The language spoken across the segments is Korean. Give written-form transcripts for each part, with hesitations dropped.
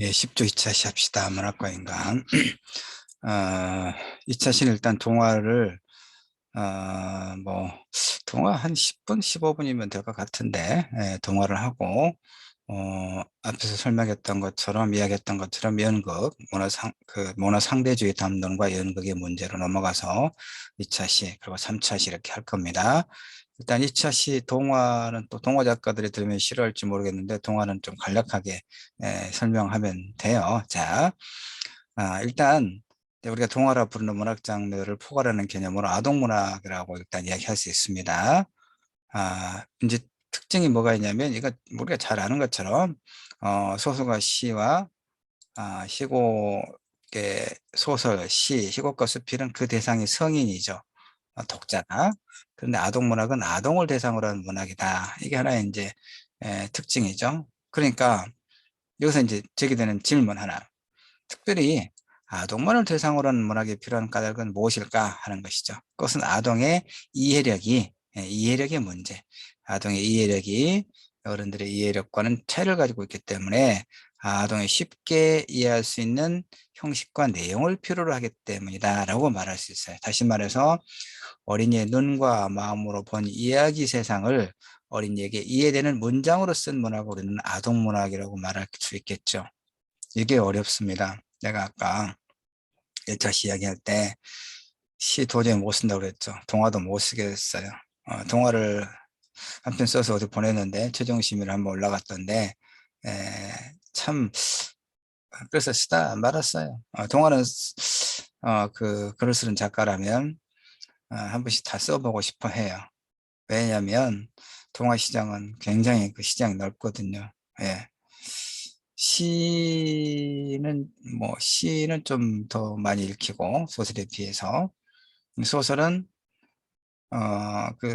예, 10조 2차 시합시다. 문학과 인간. 2차 시는 일단 동화를, 뭐, 동화 한 10분, 15분이면 될 것 같은데, 예, 동화를 하고, 앞에서 설명했던 것처럼, 이야기했던 것처럼 연극, 문화 상대주의 담론과 연극의 문제로 넘어가서 2차 시, 그리고 3차 시 이렇게 할 겁니다. 일단 2차 시 동화는 또 동화 작가들이 들으면 싫어할지 모르겠는데, 동화는 좀 간략하게 설명하면 돼요. 자, 일단 이제 우리가 동화라 부르는 문학 장르를 포괄하는 개념으로 아동문학이라고 일단 이야기할 수 있습니다. 이제 특징이 뭐가 있냐면, 이거 우리가 잘 아는 것처럼 소설과 시와 시곡의 소설, 시, 시곡과 수필은 그 대상이 성인이죠. 독자가. 그런데 아동문학은 아동을 대상으로 하는 문학이다. 이게 하나의 이제 특징이죠. 그러니까 여기서 이제 제기되는 질문 하나. 특별히 아동만을 대상으로 하는 문학에 필요한 까닭은 무엇일까 하는 것이죠. 그것은 아동의 이해력의 문제. 아동의 이해력이 어른들의 이해력과는 차이를 가지고 있기 때문에 아동이 쉽게 이해할 수 있는 형식과 내용을 필요로 하기 때문이다라고 말할 수 있어요. 다시 말해서 어린이의 눈과 마음으로 본 이야기 세상을 어린이에게 이해되는 문장으로 쓴 문학을 우리는 아동문학이라고 말할 수 있겠죠. 이게 어렵습니다. 내가 아까 1차 시 이야기할 때 시 도저히 못 쓴다고 그랬죠. 동화도 못 쓰겠어요. 동화를 한 편 써서 어디 보냈는데 최종 심의를 한번 올라갔던데 참 그래서 쓰다 말았어요. 동화는 그 글을 쓰는 작가라면 한 번씩 다 써보고 싶어 해요. 왜냐하면 동화 시장은 굉장히 그 시장이 넓거든요. 예. 시는 좀 더 많이 읽히고 소설에 비해서 소설은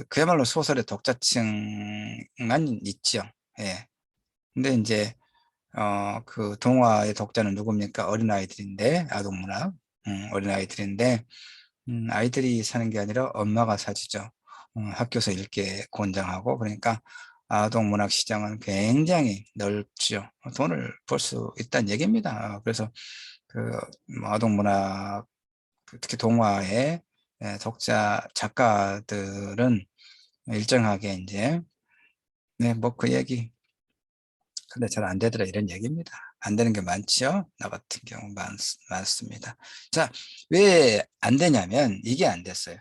그야말로 소설의 독자층만 있죠. 예. 근데 이제 그 동화의 독자는 누굽니까? 어린아이들인데, 아동문학. 어린아이들인데, 아이들이 사는 게 아니라 엄마가 사주죠. 학교에서 읽게 권장하고. 그러니까 아동문학 시장은 굉장히 넓죠. 돈을 벌 수 있다는 얘기입니다. 그래서 그 아동문학, 특히 동화의 독자 작가들은 일정하게 이제 뭐 그 얘기, 근데 잘 안 되더라 이런 얘기입니다. 안 되는 게 많죠. 나 같은 경우 많습니다. 자, 왜 안 되냐면 이게 안 됐어요.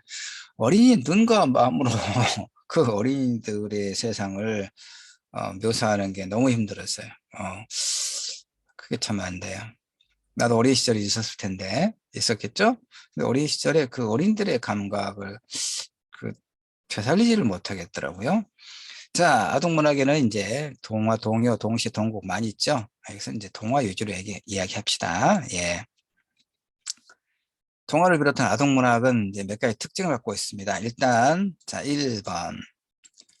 어린이 눈과 마음으로 그 어린이들의 세상을 묘사하는 게 너무 힘들었어요. 그게 참 안 돼요. 나도 어린 시절에 있었을 텐데, 있었겠죠? 근데 어린 시절에 그 어린들의 감각을 그 되살리지를 못하겠더라고요. 자, 아동문학에는 이제 동화, 동요, 동시, 동곡 많이 있죠? 여기서 이제 동화 위주로 이야기합시다. 예. 동화를 비롯한 아동문학은 이제 몇 가지 특징을 갖고 있습니다. 일단, 자, 1번.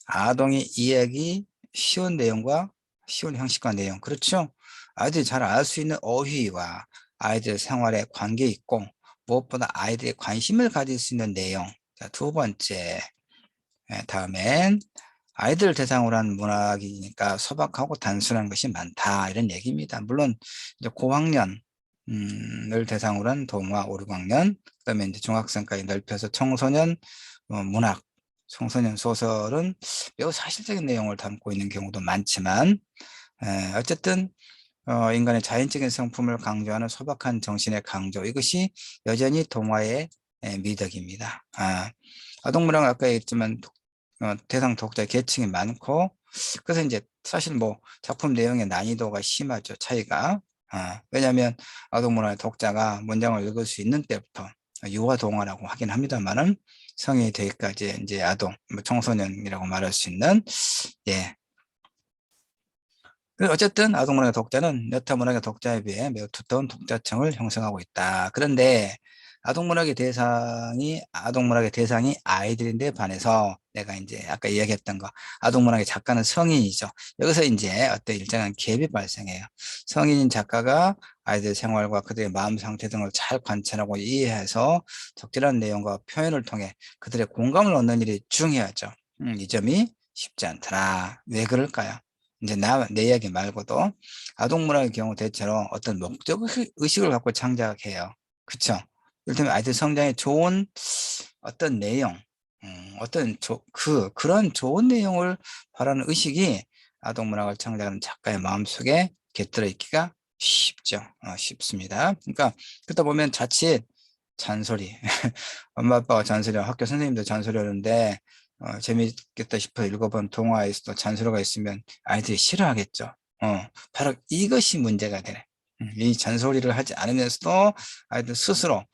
아동의 이야기, 쉬운 내용과 쉬운 형식과 내용. 그렇죠? 아이들이 잘 알 수 있는 어휘와 아이들 생활에 관계 있고, 무엇보다 아이들의 관심을 가질 수 있는 내용. 자, 두 번째. 다음엔 아이들 대상으로 한 문학이니까 소박하고 단순한 것이 많다. 이런 얘기입니다. 물론, 이제 고학년을 대상으로 한 동화 5, 6학년, 그 다음에 이제 중학생까지 넓혀서 청소년 문학, 청소년 소설은 매우 사실적인 내용을 담고 있는 경우도 많지만, 어쨌든, 인간의 자연적인 성품을 강조하는 소박한 정신의 강조, 이것이 여전히 동화의 미덕입니다. 아동문학은 아까 얘기했지만 대상 독자 계층이 많고, 그래서 이제 사실 뭐 작품 내용의 난이도가 심하죠, 차이가. 왜냐하면 아동문화의 독자가 문장을 읽을 수 있는 때부터 유아 동화라고 하긴 합니다만은 성인이 되기까지 이제 아동, 뭐 청소년이라고 말할 수 있는, 예. 어쨌든 아동문학의 독자는 여타 문학의 독자에 비해 매우 두터운 독자층을 형성하고 있다. 그런데 아동문학의 대상이 아이들인데 반해서 내가 이제 아까 이야기했던 거, 아동문학의 작가는 성인이죠. 여기서 이제 어떤 일정한 갭이 발생해요. 성인인 작가가 아이들 생활과 그들의 마음 상태 등을 잘 관찰하고 이해해서 적절한 내용과 표현을 통해 그들의 공감을 얻는 일이 중요하죠. 이 점이 쉽지 않더라. 왜 그럴까요? 이제 내 이야기 말고도 아동문학의 경우 대체로 어떤 목적 의식을 갖고 창작해요. 그쵸? 이를테면 아이들 성장에 좋은 어떤 내용, 어떤 그런 좋은 내용을 바라는 의식이 아동문학을 창작하는 작가의 마음속에 깃들어 있기가 쉽죠. 쉽습니다. 그러니까 그러다 보면 자칫 잔소리, 엄마 아빠가 잔소리하고 학교 선생님도 잔소리하는데 재미있겠다 싶어 읽어본 동화에서도 잔소리가 있으면 아이들이 싫어하겠죠. 바로 이것이 문제가 되네. 이 잔소리를 하지 않으면서도 아이들 스스로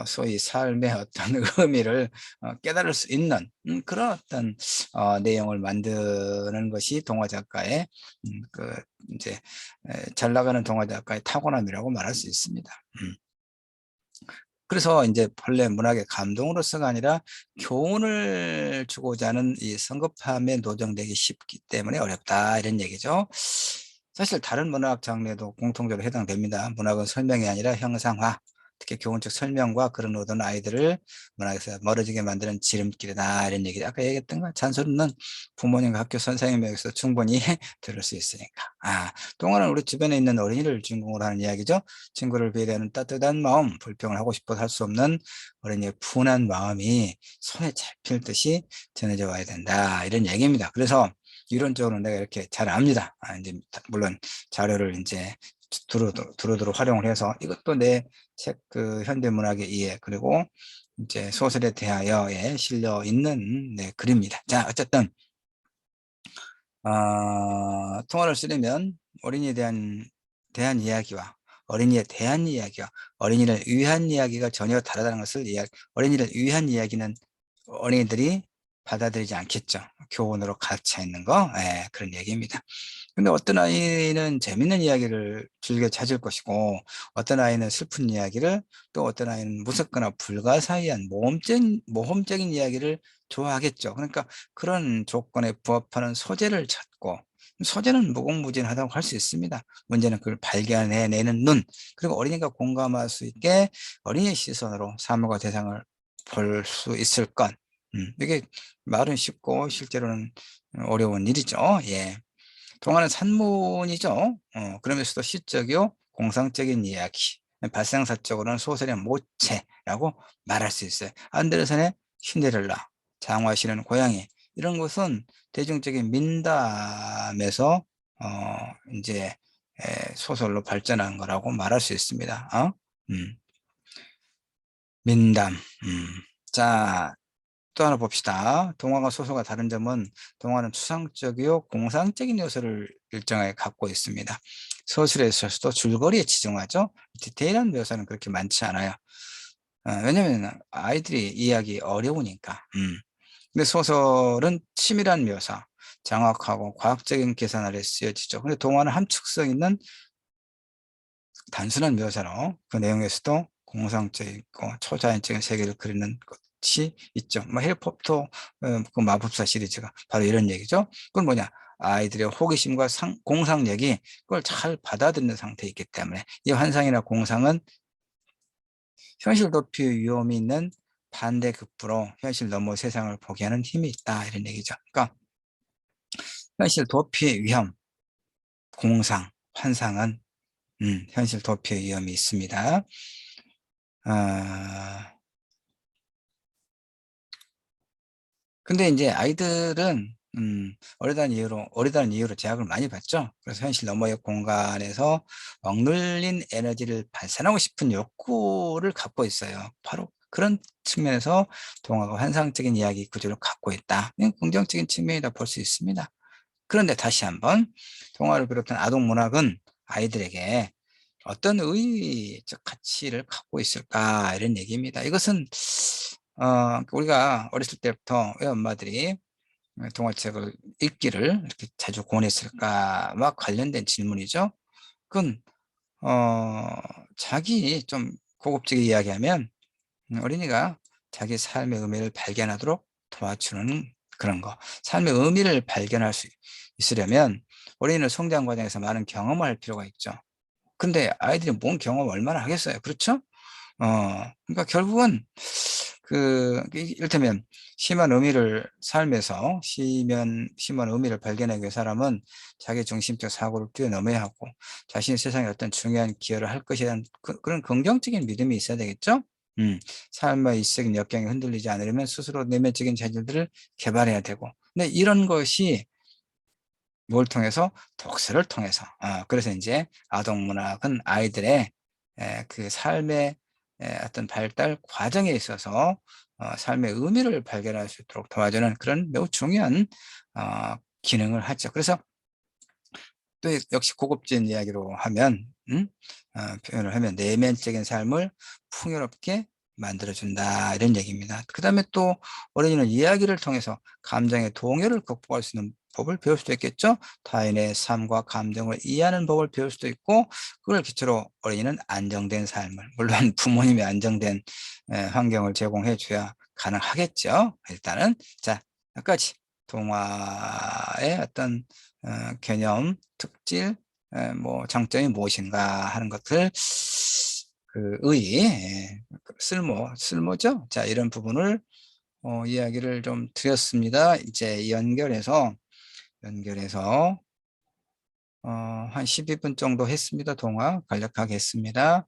소위 삶의 어떤 의미를 깨달을 수 있는 그런 어떤 내용을 만드는 것이 동화 작가의 그 이제 잘 나가는 동화 작가의 타고남이라고 말할 수 있습니다. 그래서 이제 본래 문학의 감동으로서가 아니라 교훈을 주고자 하는 이 성급함에 노정되기 쉽기 때문에 어렵다 이런 얘기죠. 사실 다른 문학 장르에도 공통적으로 해당됩니다. 문학은 설명이 아니라 형상화, 특히 교훈적 설명과 그런 의도는 아이들을 문학에서 멀어지게 만드는 지름길이다 이런 얘기 아까 얘기했던 거 잔소리는 부모님과 학교 선생님에게서 충분히 들을 수 있으니까. 동화는 우리 주변에 있는 어린이를 주인공으로 하는 이야기죠. 친구를 배려하는 따뜻한 마음, 불평을 하고 싶어도 할 수 없는 어린이의 푼한 마음이 손에 잡힐 듯이 전해져 와야 된다 이런 얘기입니다. 그래서 이론적으로 내가 이렇게 잘 압니다. 이제 물론 자료를 이제 두루두루 활용을 해서 이것도 내 책 그 현대문학의 이해 그리고 이제 소설에 대하여에 실려 있는 글입니다. 자, 어쨌든 통화를 쓰려면 어린이에 대한 이야기와 어린이에 대한 이야기와 어린이를 위한 이야기가 전혀 다르다는 것을 어린이를 위한 이야기는 어린이들이 받아들이지 않겠죠. 교훈으로 가르쳐 있는 거, 그런 얘기입니다. 근데 어떤 아이는 재밌는 이야기를 즐겨 찾을 것이고 어떤 아이는 슬픈 이야기를 또 어떤 아이는 무섭거나 불가사의한 모험적인 이야기를 좋아하겠죠. 그러니까 그런 조건에 부합하는 소재를 찾고 소재는 무궁무진하다고 할 수 있습니다. 문제는 그걸 발견해내는 눈 그리고 어린이가 공감할 수 있게 어린이의 시선으로 사물과 대상을 볼 수 있을 것 이게 말은 쉽고 실제로는 어려운 일이죠. 예. 동화는 산문이죠. 그러면서도 시적이요 공상적인 이야기, 발상사적으로는 소설의 모체라고 말할 수 있어요. 안데르센의 신데렐라, 장화시는 고양이 이런 것은 대중적인 민담에서 이제 소설로 발전한 거라고 말할 수 있습니다. 음, 민담. 자, 또 하나 봅시다. 동화가 소설과 다른 점은 동화는 추상적이요 공상적인 요소를 일정하게 갖고 있습니다. 소설에 있어서도 줄거리에 치중하죠. 디테일한 묘사는 그렇게 많지 않아요. 왜냐면 아이들이 이해하기 어려우니까. 근데 소설은 치밀한 묘사, 장악하고 과학적인 계산 아래 쓰여지죠. 근데 동화는 함축성 있는 단순한 묘사로 그 내용에서도 공상적이고 초자연적인 세계를 그리는 것이 있죠. 뭐 해리포터 그 마법사 시리즈가 바로 이런 얘기죠. 그건 뭐냐? 아이들의 호기심과 공상력이 그걸 잘 받아들이는 상태에 있기 때문에 이 환상이나 공상은 현실 도피 위험이 있는 반대급부로 현실 너머 세상을 보게 하는 힘이 있다 이런 얘기죠. 그러니까 현실 도피의 위험, 공상, 환상은 현실 도피의 위험이 있습니다. 아, 근데 이제 아이들은 어리다는 이유로 제약을 많이 받죠. 그래서 현실 너머의 공간에서 억눌린 에너지를 발산하고 싶은 욕구를 갖고 있어요. 바로 그런 측면에서 동화가 환상적인 이야기 구조를 갖고 있다. 이건 긍정적인 측면이다 볼 수 있습니다. 그런데 다시 한번 동화를 비롯한 아동 문학은 아이들에게 어떤 의의적 가치를 갖고 있을까 이런 얘기입니다. 이것은 우리가 어렸을 때부터 왜 엄마들이 동화책을 읽기를 이렇게 자주 권했을까와 관련된 질문이죠. 그건 자기 좀 고급지게 이야기하면 어린이가 자기 삶의 의미를 발견하도록 도와주는 그런 거. 삶의 의미를 발견할 수 있으려면 어린이는 성장 과정에서 많은 경험을 할 필요가 있죠. 근데 아이들이 뭔 경험 얼마나 하겠어요. 그렇죠? 그러니까 결국은 이를테면 심한 의미를 삶에서 심한 의미를 발견하기 위해 사람은 자기 중심적 사고를 뛰어넘어야 하고 자신이 세상에 어떤 중요한 기여를 할 것이라는 그런 긍정적인 믿음이 있어야 되겠죠. 음, 삶의 이성적인 역경에 흔들리지 않으려면 스스로 내면적인 자질들을 개발해야 되고, 근데 이런 것이 뭘 통해서? 독서를 통해서. 그래서 이제 아동문학은 아이들의 그 삶의 어떤 발달 과정에 있어서 삶의 의미를 발견할 수 있도록 도와주는 그런 매우 중요한 기능을 하죠. 그래서 또 역시 고급진 이야기로 하면 표현을 하면 내면적인 삶을 풍요롭게 만들어준다, 이런 얘기입니다. 그 다음에 또 어린이는 이야기를 통해서 감정의 동요를 극복할 수 있는 법을 배울 수도 있겠죠. 타인의 삶과 감정을 이해하는 법을 배울 수도 있고, 그걸 기초로 어린이는 안정된 삶을, 물론 부모님이 안정된 환경을 제공해 줘야 가능하겠죠. 일단은 자, 여기까지 동화의 어떤 개념, 특질, 뭐 장점이 무엇인가 하는 것들, 쓸모죠. 자, 이런 부분을 이야기를 좀 드렸습니다. 이제 연결해서 한 12분 정도 했습니다. 동화 간략하게 했습니다.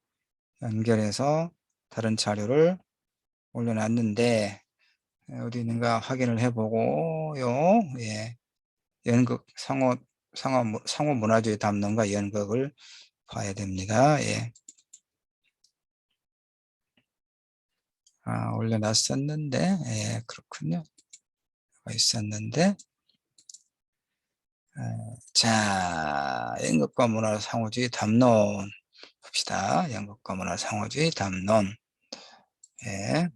연결해서 다른 자료를 올려놨는데 어디 있는가 확인을 해보고요. 예. 연극 상호 문화주의 담론과 연극을 봐야 됩니다. 예. 올려놨었는데, 예, 그렇군요. 있었는데, 자, 연극과 문화 상호주의 담론 봅시다. 연극과 문화 상호주의 담론. 예.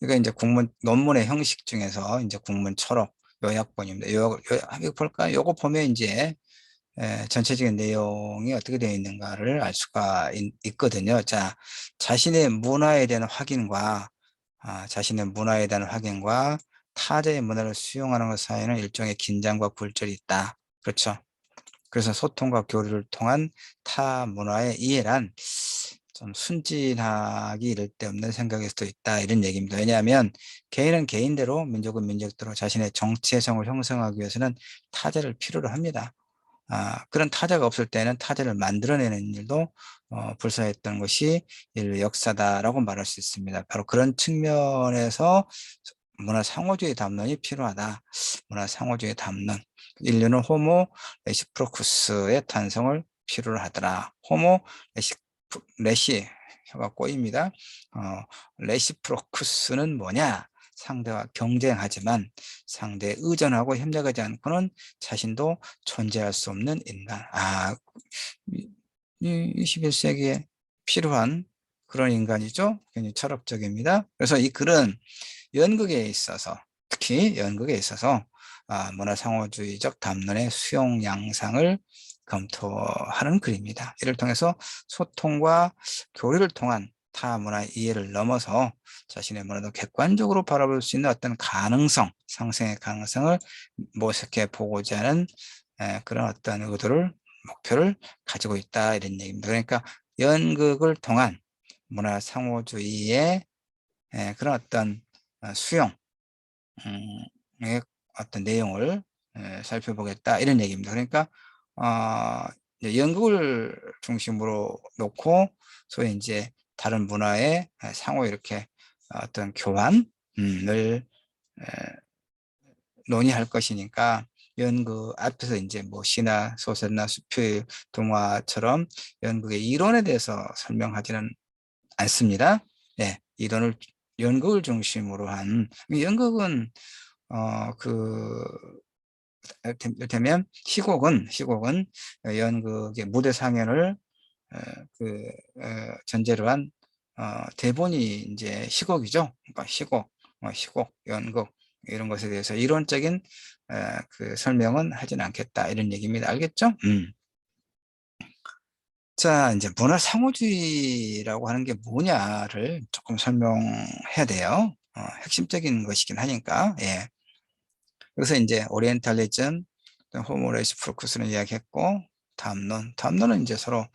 이거 이제 논문의 형식 중에서 이제 국문 초록 요약본입니다. 한번 볼까요? 요거 보면 이제 전체적인 내용이 어떻게 되어 있는가를 알 수가 있거든요. 자, 자신의 문화에 대한 확인과 타자의 문화를 수용하는 것 사이에는 일종의 긴장과 굴절이 있다. 그렇죠. 그래서 소통과 교류를 통한 타 문화의 이해란 좀 순진하기 이를 데 없는 생각일 수도 있다, 이런 얘기입니다. 왜냐하면 개인은 개인대로, 민족은 민족대로 자신의 정체성을 형성하기 위해서는 타자를 필요로 합니다. 그런 타자가 없을 때는 타자를 만들어내는 일도 불사했던 것이 인류 역사다라고 말할 수 있습니다. 바로 그런 측면에서 문화 상호주의 담론이 필요하다. 문화 상호주의 담론. 인류는 호모 레시프로쿠스의 탄생을 필요로 하더라. 호모 레시 혀가 꼬입니다. 레시프로쿠스는 뭐냐? 상대와 경쟁하지만 상대에 의존하고 협력하지 않고는 자신도 존재할 수 없는 인간. 21세기에 필요한 그런 인간이죠. 굉장히 철학적입니다. 그래서 이 글은 연극에 있어서, 특히 연극에 있어서 문화상호주의적 담론의 수용 양상을 검토하는 글입니다. 이를 통해서 소통과 교류를 통한 타 문화의 이해를 넘어서 자신의 문화도 객관적으로 바라볼 수 있는 어떤 상생의 가능성을 모색해 보고자 하는 그런 어떤 목표를 가지고 있다, 이런 얘기입니다. 그러니까 연극을 통한 문화 상호주의의 그런 어떤 수용의 어떤 내용을 살펴보겠다, 이런 얘기입니다. 그러니까 연극을 중심으로 놓고 소위 이제 다른 문화의 상호 이렇게 어떤 교환을 논의할 것이니까, 연극 앞에서 이제 뭐 시나 소설이나 수필, 동화처럼 연극의 이론에 대해서 설명하지는 않습니다. 예, 연극을 중심으로 한, 연극은 이를테면 희곡은 연극의 무대 상연을 전제로 한 대본이 이제 희곡이죠. 그러니까 희곡, 연극, 이런 것에 대해서 이론적인 그 설명은 하진 않겠다, 이런 얘기입니다. 알겠죠? 자, 이제 문화 상호주의라고 하는 게 뭐냐를 조금 설명해야 돼요. 핵심적인 것이긴 하니까. 예. 그래서 이제 오리엔탈리즘, 호모 레시프로쿠스는 이야기했고, 담론은 이제 서로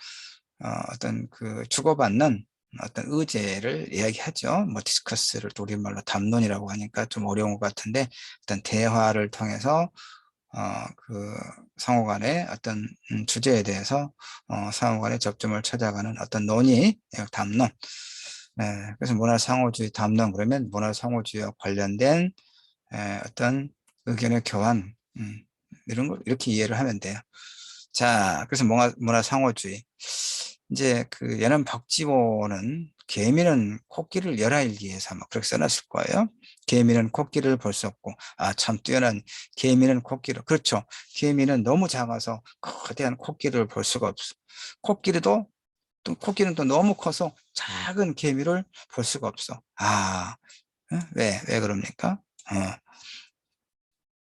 어떤 그 주고받는 어떤 의제를 이야기하죠. 뭐 디스커스를 또 우리말로 담론이라고 하니까 좀 어려운 것 같은데, 어떤 대화를 통해서 그 상호간의 어떤 주제에 대해서 상호간의 접점을 찾아가는 어떤 논의, 담론. 네, 그래서 문화상호주의 담론, 그러면 문화상호주의와 관련된 어떤 의견의 교환, 이런 걸 이렇게 이해를 하면 돼요. 자, 그래서 문화상호주의. 이제 그 예는 박지원은 개미는 코끼리를 열알기에서 아마 그렇게 써놨을 거예요. 개미는 코끼리를 볼 수 없고, 아, 참 뛰어난, 개미는 코끼리. 그렇죠. 개미는 너무 작아서 거대한 코끼리를 볼 수가 없어. 코끼리도, 또 코끼리는 또 너무 커서 작은 개미를 볼 수가 없어. 아, 왜 그럽니까?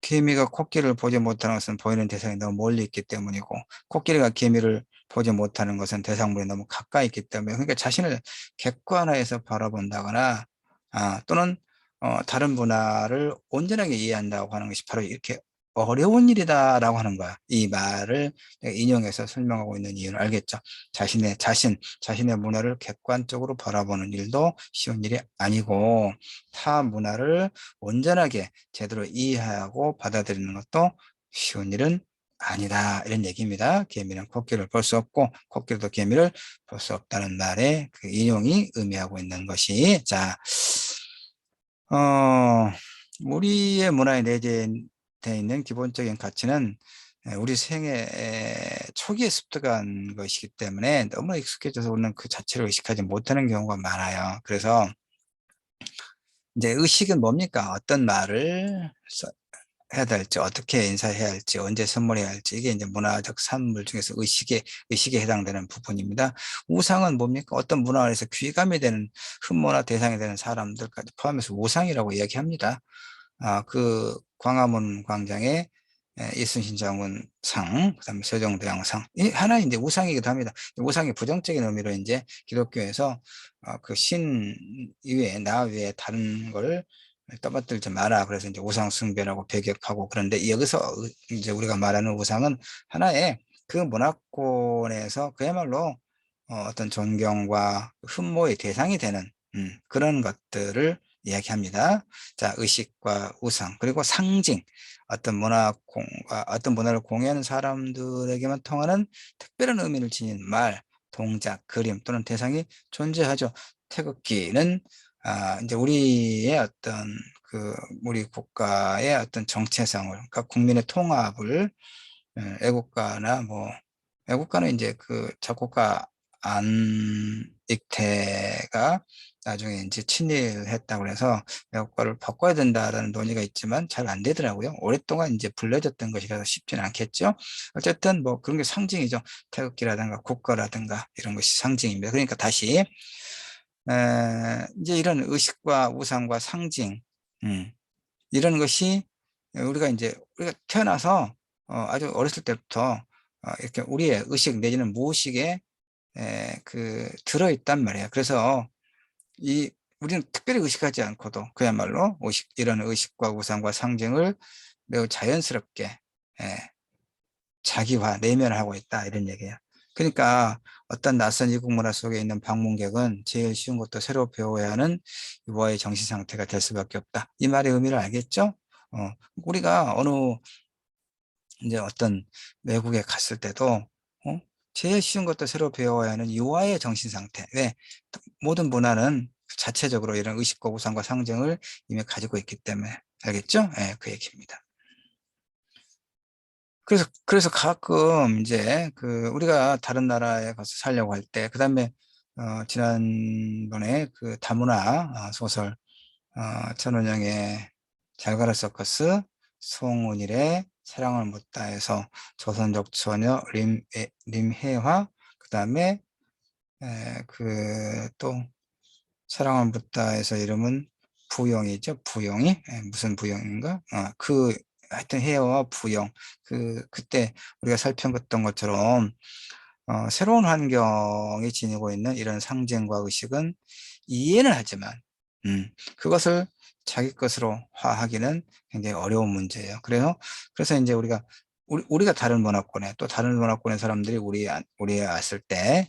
개미가 코끼리를 보지 못하는 것은 보이는 대상이 너무 멀리 있기 때문이고, 코끼리가 개미를 보지 못하는 것은 대상물이 너무 가까이 있기 때문에, 그러니까 자신을 객관화해서 바라본다거나, 또는 다른 문화를 온전하게 이해한다고 하는 것이 바로 이렇게 어려운 일이다라고 하는 거야. 이 말을 내가 인용해서 설명하고 있는 이유는 알겠죠? 자신의 문화를 객관적으로 바라보는 일도 쉬운 일이 아니고, 타 문화를 온전하게 제대로 이해하고 받아들이는 것도 쉬운 일은 아니다, 이런 얘기입니다. 개미는 코끼리를 볼 수 없고 코끼리도 개미를 볼 수 없다는 말의 그 인용이 의미하고 있는 것이, 자, 어, 우리의 문화에 내재되어 있는 기본적인 가치는 우리 생애 초기에 습득한 것이기 때문에 너무 익숙해져서 우리는 그 자체를 의식하지 못하는 경우가 많아요. 그래서 이제 의식은 뭡니까? 어떤 말을 해야 될지, 어떻게 인사해야 할지, 언제 선물해야 할지, 이게 이제 문화적 산물 중에서 의식에 해당되는 부분입니다. 우상은 뭡니까? 어떤 문화 안에서 귀감이 되는, 흠모나 대상이 되는 사람들까지 포함해서 우상이라고 이야기합니다. 그 광화문 광장에 이순신 장군 상, 그다음에 세종대왕 상, 이 하나 이제 우상이기도 합니다. 우상이 부정적인 의미로 이제 기독교에서 그 신 이외에 나 외에 다른 걸 떠받들지 마라. 그래서 이제 우상 숭배라고 배격하고, 그런데 여기서 이제 우리가 말하는 우상은 하나의 그 문화권에서 그야말로 어떤 존경과 흠모의 대상이 되는 그런 것들을 이야기합니다. 자, 의식과 우상, 그리고 상징, 어떤 문화를 공유하는 사람들에게만 통하는 특별한 의미를 지닌 말, 동작, 그림 또는 대상이 존재하죠. 태극기는 이제 우리의 어떤 우리 국가의 어떤 정체성을, 그러니까 국민의 통합을, 애국가나 뭐 애국가는 이제 그 작곡가 안익태가 나중에 이제 친일했다고 해서 애국가를 바꿔야 된다라는 논의가 있지만 잘 안 되더라고요. 오랫동안 이제 불려졌던 것이라서 쉽지는 않겠죠. 어쨌든 뭐 그런 게 상징이죠. 태극기라든가 국가라든가 이런 것이 상징입니다. 그러니까 다시 이제 이런 의식과 우상과 상징, 이런 것이 우리가 태어나서 아주 어렸을 때부터 이렇게 우리의 의식 내지는 무의식에 들어있단 말이에요. 그래서 이 우리는 특별히 의식하지 않고도 그야말로 이런 의식과 우상과 상징을 매우 자연스럽게 자기화, 내면하고 있다, 이런 얘기예요. 그러니까 어떤 낯선 이국 문화 속에 있는 방문객은 제일 쉬운 것도 새로 배워야 하는 유아의 정신 상태가 될 수밖에 없다. 이 말의 의미를 알겠죠? 우리가 이제 어떤 외국에 갔을 때도 제일 쉬운 것도 새로 배워야 하는 유아의 정신 상태. 왜? 모든 문화는 자체적으로 이런 의식과 우상과 상징을 이미 가지고 있기 때문에. 알겠죠? 예, 그 얘기입니다. 그래서 가끔 이제 우리가 다른 나라에 가서 살려고 할 때, 그 다음에 지난번에 그 다문화 소설, 천원영의 잘가라 서커스, 송은일의 사랑을 묻다에서 조선족 처녀 림혜화, 그 다음에 또 사랑을 묻다에서 이름은 부영이죠. 부영이 무슨 부영인가? 하여튼 혜화와 부영, 그때 우리가 살펴봤던 것처럼 새로운 환경에 지니고 있는 이런 상징과 의식은 이해는 하지만 그것을 자기 것으로 화하기는 굉장히 어려운 문제예요. 그래서 이제 우리가 다른 문화권에, 또 다른 문화권의 사람들이 우리에 왔을 때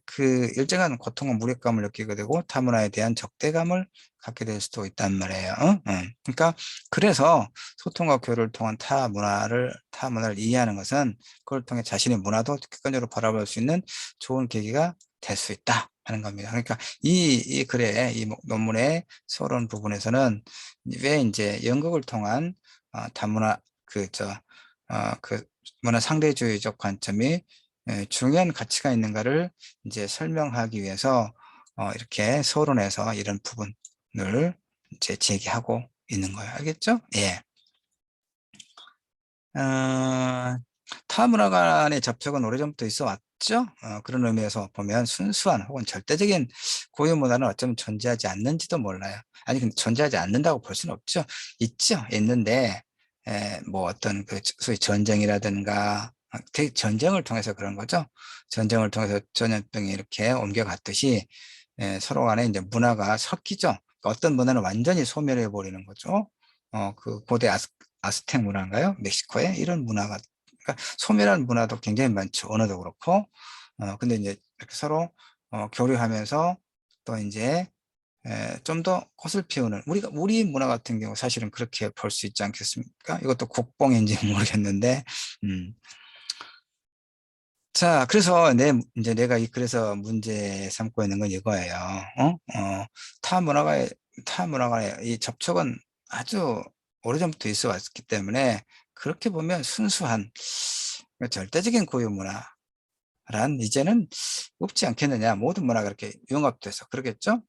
그 일정한 고통과 무력감을 느끼게 되고 타 문화에 대한 적대감을 갖게 될 수도 있단 말이에요. 그러니까 그래서 소통과 교류를 통한 타 문화를 이해하는 것은 그걸 통해 자신의 문화도 객관적으로 바라볼 수 있는 좋은 계기가 될 수 있다 하는 겁니다. 그러니까 이 글의 이 논문의 서론 부분에서는 왜 이제 연극을 통한 다문화 그 문화 상대주의적 관점이 중요한 가치가 있는가를 이제 설명하기 위해서 이렇게 서론에서 이런 부분을 이제 제기하고 있는 거예요. 알겠죠? 예. 어, 타문화 간의 접촉은 오래전부터 있어 왔죠. 그런 의미에서 보면 순수한 혹은 절대적인 고유 문화는 어쩌면 존재하지 않는지도 몰라요. 아니 근데 존재하지 않는다고 볼 수는 없죠. 있죠. 있는데 뭐 어떤 그 소위 전쟁이라든가 전쟁을 통해서 그런 거죠. 전쟁을 통해서 전염병이 이렇게 옮겨갔듯이 서로 간에 이제 문화가 섞이죠. 그러니까 어떤 문화는 완전히 소멸해 버리는 거죠. 그 고대 아스텍 문화인가요? 멕시코에 이런 문화가, 그러니까 소멸한 문화도 굉장히 많죠. 언어도 그렇고. 근데 이제 이렇게 서로 교류하면서 또 이제 좀 더 꽃을 피우는, 우리 문화 같은 경우 사실은 그렇게 볼 수 있지 않겠습니까? 이것도 국뽕인지 모르겠는데. 음. 자, 그래서 이제 내가 그래서 문제 삼고 있는 건 이거예요. 타 문화가, 타 문화간의 이 접촉은 아주 오래전부터 있어 왔기 때문에 그렇게 보면 순수한 절대적인 고유 문화란 이제는 없지 않겠느냐. 모든 문화가 그렇게 융합돼서 그러겠죠?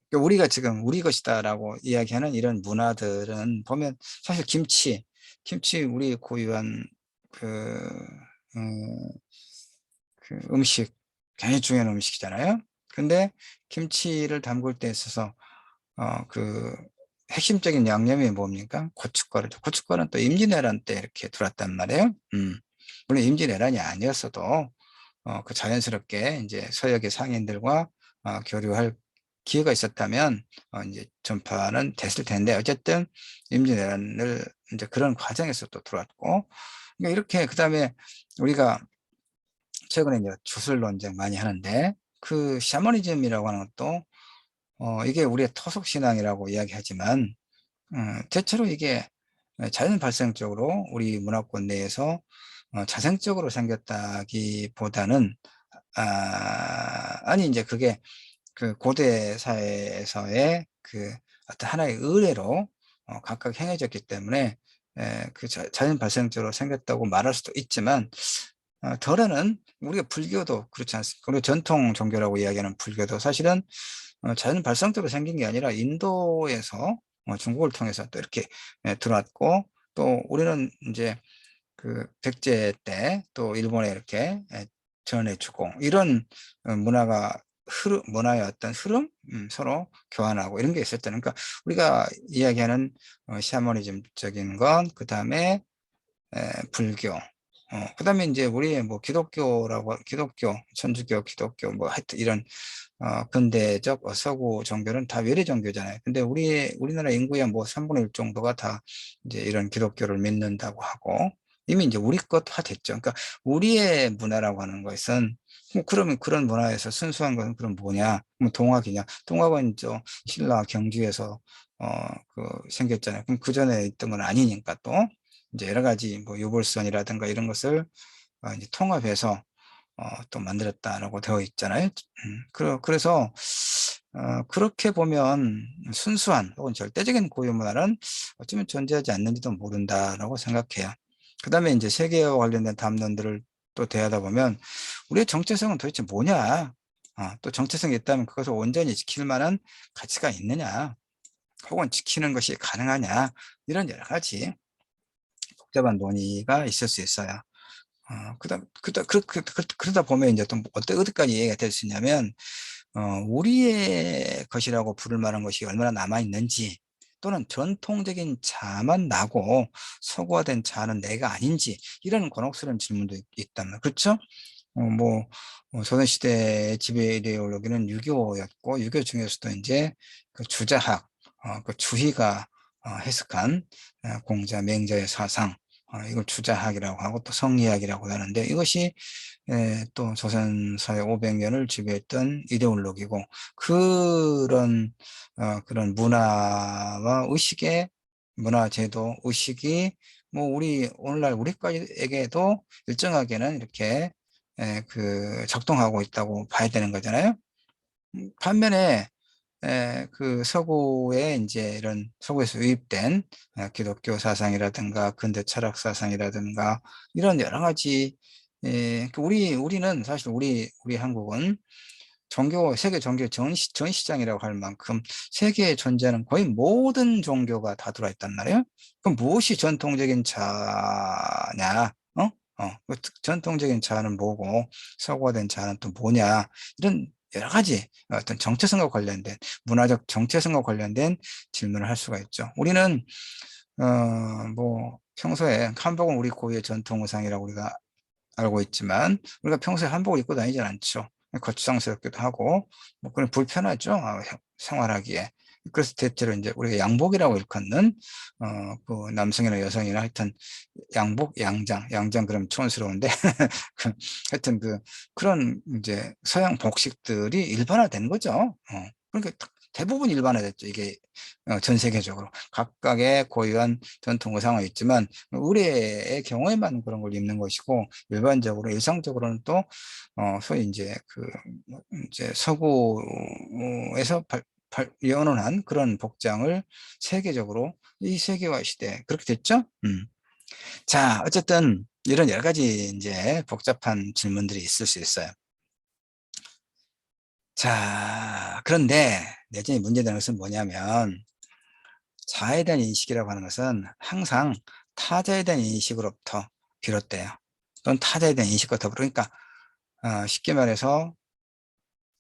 그러니까 우리가 지금 우리 것이다라고 이야기하는 이런 문화들은 보면 사실 김치 우리 고유한 그, 음, 그 음식, 굉장히 중요한 음식이잖아요. 근데 김치를 담글 때 있어서 그 핵심적인 양념이 뭡니까? 고춧가루죠. 고춧가루는 또 임진왜란 때 이렇게 들어왔단 말이에요. 물론 임진왜란이 아니었어도 그 자연스럽게 이제 서역의 상인들과 교류할 기회가 있었다면 이제 전파는 됐을 텐데 어쨌든 임진왜란을 이제 그런 과정에서 또 들어왔고, 그러니까 이렇게 그다음에 우리가 최근에 이제 주술 논쟁 많이 하는데 그 샤머니즘이라고 하는 것도 이게 우리의 토속 신앙이라고 이야기하지만 대체로 이게 자연 발생적으로 우리 문화권 내에서 자생적으로 생겼다기보다는 아니 이제 그게 그 고대 사회에서의 그 어떤 하나의 의례로 각각 행해졌기 때문에 그 자연 발생적으로 생겼다고 말할 수도 있지만 덜에는 우리가 불교도 그렇지 않습니까? 우리 전통 종교라고 이야기하는 불교도 사실은 자연 발생적으로 생긴 게 아니라 인도에서 중국을 통해서 또 이렇게 들어왔고, 또 우리는 이제 그 백제 때 또 일본에 이렇게 전해주고 이런 문화의 어떤 흐름, 서로 교환하고 이런 게 있었다는, 그러니까 우리가 이야기하는 샤머니즘적인 건, 그 다음에 불교, 그다음에 이제 우리 뭐 기독교, 천주교, 기독교 뭐 하여튼 이런 근대적 서구 종교는 다 외래 종교잖아요. 근데 우리나라 인구의 뭐 3분의 1 정도가 다 이제 이런 기독교를 믿는다고 하고 이미 이제 우리 것화 됐죠. 그러니까 우리의 문화라고 하는 것은 뭐 그러면 그런 문화에서 순수한 것은 그럼 뭐냐? 뭐 동학이냐? 동학은 저 신라 경주에서 생겼잖아요. 그럼 그 전에 있던 건 아니니까 또 이제 여러 가지 뭐 유골선이라든가 이런 것을 이제 통합해서 또 만들었다라고 되어 있잖아요. 그래서 그렇게 보면 순수한 혹은 절대적인 고유 문화는 어쩌면 존재하지 않는지도 모른다라고 생각해요. 그 다음에 이제 세계와 관련된 담론들을 또 대하다 보면 우리의 정체성은 도대체 뭐냐? 또 정체성이 있다면 그것을 온전히 지킬 만한 가치가 있느냐? 혹은 지키는 것이 가능하냐? 이런 여러 가지 복잡한 논의가 있을 수 있어요. 그러다 보면 이제 또 어디까지 이해가 될 수 있냐면, 우리의 것이라고 부를 만한 것이 얼마나 남아있는지, 또는 전통적인 자만 나고 서구화된 자는 내가 아닌지, 이런 곤혹스러운 질문도 있단 말이에요. 그렇죠? 조선시대의 지배 이데올로기는 유교였고, 유교 중에서도 이제 그 주자학, 그 주희가 해석한 공자, 맹자의 사상, 이걸 주자학이라고 하고 또 성리학이라고 하는데, 이것이 또 조선 사회 500년을 지배했던 이데올로기고, 그런 문화와 의식의 문화 제도 의식이 뭐 우리 오늘날 우리까지에게도 일정하게는 이렇게 작동하고 있다고 봐야 되는 거잖아요. 반면에 그 서구에 이제 이런 서구에서 유입된 기독교 사상이라든가 근대 철학 사상이라든가 이런 여러 가지, 우리는 사실 우리 한국은 세계 종교 전시장이라고 할 만큼 세계에 존재하는 거의 모든 종교가 다 들어와 있단 말이에요. 그럼 무엇이 전통적인 자냐? 그 전통적인 자는 뭐고 서구화된 자는 또 뭐냐? 이런 여러 가지 어떤 정체성과 관련된, 문화적 정체성과 관련된 질문을 할 수가 있죠. 우리는 뭐 평소에 한복은 우리 고유의 전통 의상이라고 우리가 알고 있지만, 우리가 평소에 한복을 입고 다니진 않죠. 거추장스럽기도 하고 뭐 그런 불편하죠. 생활하기에. 그래서 대체로 이제 우리가 양복이라고 일컫는 그 남성이나 여성이나 하여튼 양장 그러면 촌스러운데 하여튼 그런 이제 서양 복식들이 일반화된 거죠. 그러니까 대부분 일반화됐죠. 이게 전 세계적으로 각각의 고유한 전통 의상은 있지만 의례의 경우에만 그런 걸 입는 것이고, 일반적으로 일상적으로는 또 소위 이제 서구에서 연원한 그런 복장을 세계적으로, 이 세계화 시대 그렇게 됐죠. 자, 어쨌든 이런 여러 가지 이제 복잡한 질문들이 있을 수 있어요. 자, 그런데 내전이 문제되는 것은 뭐냐면, 자아에 대한 인식이라고 하는 것은 항상 타자에 대한 인식으로부터 비롯돼요. 또는 타자에 대한 인식과 더불어, 그러니까 쉽게 말해서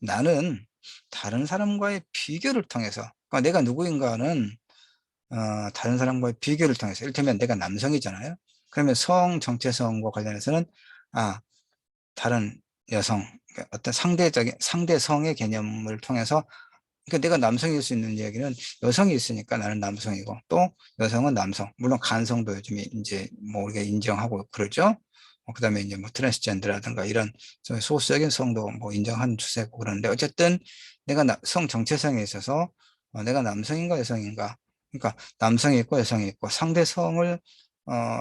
나는 다른 사람과의 비교를 통해서, 그러니까 내가 누구인가는 다른 사람과의 비교를 통해서, 이를테면 내가 남성이잖아요. 그러면 성 정체성과 관련해서는 다른 여성, 그러니까 어떤 상대성의 개념을 통해서, 그러니까 내가 남성일 수 있는 이야기는 여성이 있으니까 나는 남성이고, 또 여성은 남성, 물론 간성도 요즘에 이제 뭐 우리가 인정하고 그러죠. 그다음에 이제 뭐 트랜스젠더라든가 이런 소수적인 성도 뭐 인정하는 추세고, 그런데 어쨌든 내가 성 정체성에 있어서 내가 남성인가 여성인가, 그러니까 남성이 있고 여성이 있고 상대성을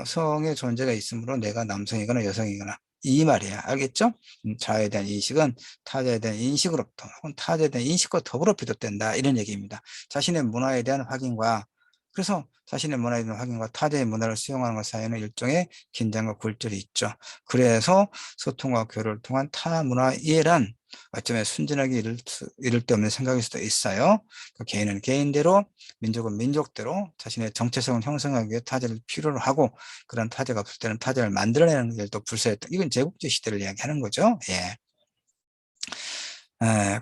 성의 존재가 있으므로 내가 남성이거나 여성이거나 이 말이야. 알겠죠? 자아에 대한 인식은 타자에 대한 인식으로부터 혹은 타자에 대한 인식과 더불어 비롯된다, 이런 얘기입니다. 자신의 문화에 대한 확인과, 그래서 자신의 문화에 대한 확인과 타자의 문화를 수용하는 것 사이에는 일종의 긴장과 굴절이 있죠. 그래서 소통과 교류를 통한 타 문화 이해란 어쩌면 순진하게 이를 데 없는 생각일 수도 있어요. 개인은 개인대로, 민족은 민족대로 자신의 정체성을 형성하기 위해 타자를 필요로 하고, 그런 타자가 없을 때는 타자를 만들어내는 일도 불사했다. 이건 제국주의 시대를 이야기하는 거죠. 예.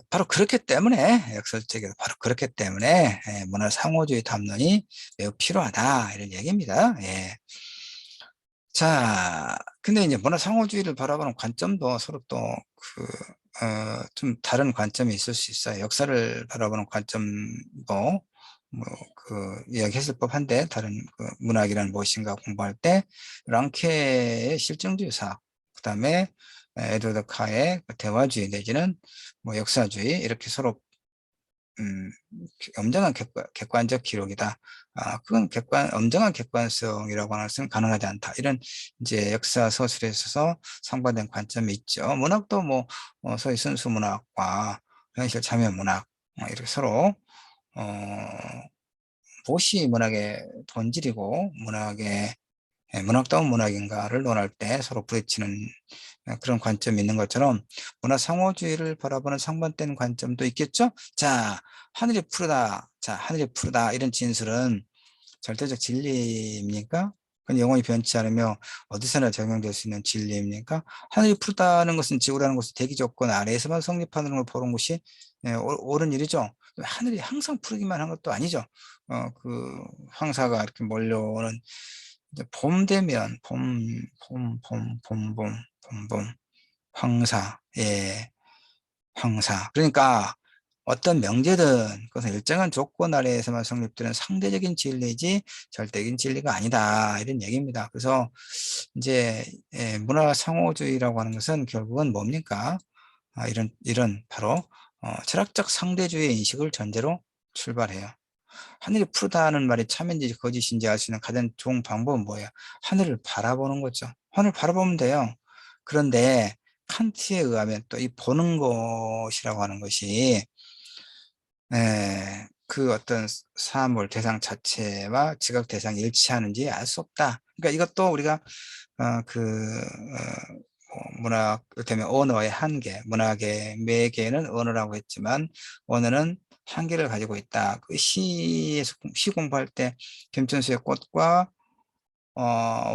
바로 그렇기 때문에, 역설적으로 바로 그렇기 때문에 문화 상호주의 담론이 매우 필요하다, 이런 얘기입니다. 예. 자, 근데 이제 문화 상호주의를 바라보는 관점도 서로 또 좀 다른 관점이 있을 수 있어요. 역사를 바라보는 관점도 뭐 이야기했을 법한데, 다른 문학이란 무엇인가 공부할 때 랑케의 실증주의 사학, 그다음에 에드워드 카의 대화주의 내지는 뭐 역사주의, 이렇게 서로 음, 엄정한 객관적 기록이다. 그건 엄정한 객관성이라고 하는 것은 가능하지 않다. 이런 이제 역사 서술에 있어서 상반된 관점이 있죠. 문학도 뭐, 소위 순수문학과 현실 참여문학, 이렇게 서로, 어, 무엇이 문학의 본질이고, 문학다운 문학인가를 논할 때 서로 부딪히는 그런 관점이 있는 것처럼, 문화 상호주의를 바라보는 상반된 관점도 있겠죠? 자, 하늘이 푸르다. 자, 하늘이 푸르다. 이런 진술은 절대적 진리입니까? 그건 영원히 변치 않으며 어디서나 적용될 수 있는 진리입니까? 하늘이 푸르다는 것은 지구라는 것은 대기 조건 아래에서만 성립하는 걸 보는 것이 옳은 일이죠. 하늘이 항상 푸르기만 한 것도 아니죠. 황사가 이렇게 몰려오는 이제 봄 되면 봄, 황사, 예, 황사. 그러니까 어떤 명제든 그것은 일정한 조건 아래에서만 성립되는 상대적인 진리이지 절대적인 진리가 아니다. 이런 얘기입니다. 그래서 이제 문화 상호주의라고 하는 것은 결국은 뭡니까? 이런 바로 철학적 상대주의 인식을 전제로 출발해요. 하늘이 푸르다는 말이 참인지 거짓인지 알 수 있는 가장 좋은 방법은 뭐예요? 하늘을 바라보는 거죠. 하늘 바라보면 돼요. 그런데 칸트에 의하면 또 이 보는 것이라고 하는 것이 그 어떤 사물 대상 자체와 지각 대상이 일치하는지 알 수 없다. 그러니까 이것도 우리가 문학, 이를테면 언어의 한계, 문학의 매개는 언어라고 했지만 언어는 한계를 가지고 있다. 그 시 공부할 때 김천수의 꽃과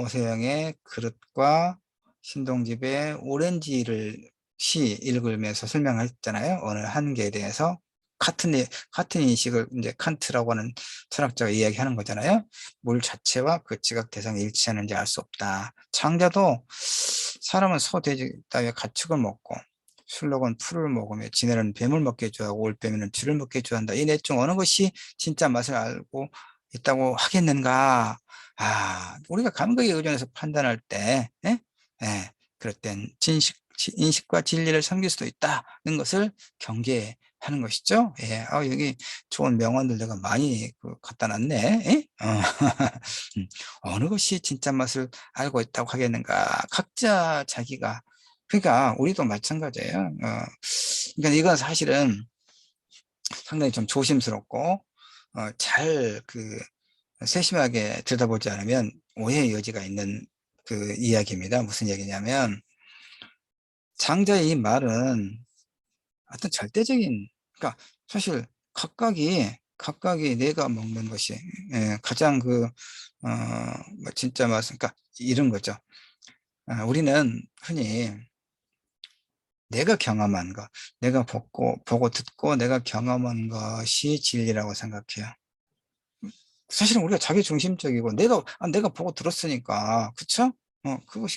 오세영의 그릇과 신동집의 오렌지를 시 읽으면서 설명했잖아요. 어느 한계에 대해서 같은 인식을 이제 칸트라고 하는 철학자가 이야기하는 거잖아요. 물 자체와 그 지각 대상이 일치하는지 알 수 없다. 창자도 사람은 소, 돼지 따위의 가축을 먹고 술록은 풀을 먹으며 지네는 뱀을 먹게 좋아하고 올빼미는 쥐를 먹게 좋아한다. 이 넷 중 어느 것이 진짜 맛을 알고 있다고 하겠는가? 우리가 감각에 의존해서 판단할 때, 예? 예, 그럴 땐 인식과 진리를 섬길 수도 있다는 것을 경계하는 것이죠. 예, 여기 좋은 명언들 내가 많이 갖다 놨네. 예? 음, 어느 것이 진짜 맛을 알고 있다고 하겠는가? 각자 자기가, 그러니까 우리도 마찬가지예요. 그러니까 이건 사실은 상당히 좀 조심스럽고, 잘 세심하게 들여다보지 않으면 오해의 여지가 있는 그 이야기입니다. 무슨 얘기냐면 장자의 이 말은 어떤 절대적인, 그러니까 사실 각각이 내가 먹는 것이 가장 뭐 진짜 맛은, 그러니까 이런 거죠. 우리는 흔히 내가 경험한 것, 내가 보고 듣고 내가 경험한 것이 진리라고 생각해요. 사실은 우리가 자기 중심적이고 내가 보고 들었으니까, 그쵸?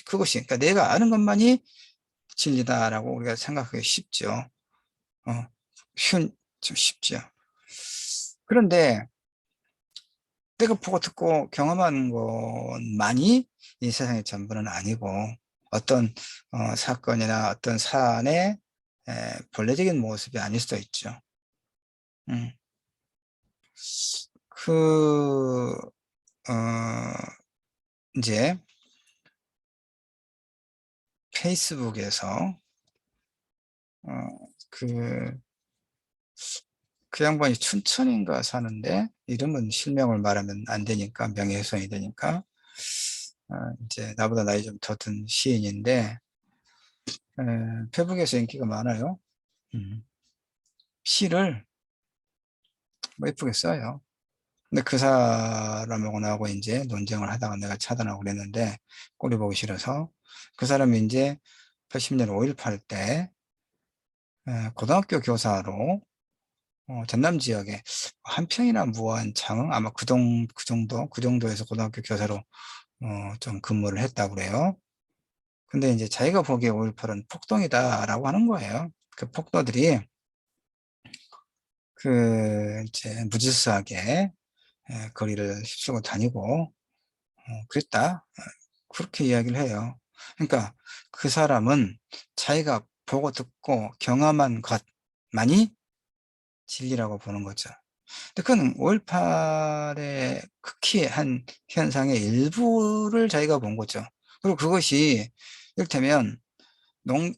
그것이 그러니까 내가 아는 것만이 진리다라고 우리가 생각하기 쉽죠. 어 쉬운 좀 쉽죠. 그런데 내가 보고 듣고 경험한 것만이 이 세상의 전부는 아니고, 어떤 사건이나 어떤 사안의 본래적인 모습이 아닐 수도 있죠. 음. 그 어 이제 페이스북에서 그 양반이 춘천인가 사는데, 이름은 실명을 말하면 안 되니까 명예훼손이 되니까, 이제 나보다 나이 좀 더 든 시인인데 페북에서 인기가 많아요. 음, 시를 뭐 예쁘게 써요. 근데 그 사람하고 나하고 이제 논쟁을 하다가 내가 차단하고 그랬는데, 꼴이 보기 싫어서. 그 사람이 이제 80년 5.18 때 고등학교 교사로 전남 지역에 한평이나 무안, 장흥 아마 그 정도에서 고등학교 교사로 좀 근무를 했다고 그래요. 근데 이제 자기가 보기에 5.18은 폭동이다라고 하는 거예요. 그 폭도들이 이제 무질서하게 거리를 휩쓸고 다니고 그랬다. 그렇게 이야기를 해요. 그러니까 그 사람은 자기가 보고 듣고 경험한 것만이 진리라고 보는 거죠. 근데 그건 5.18의 극히 한 현상의 일부를 자기가 본 거죠. 그리고 그것이 이를테면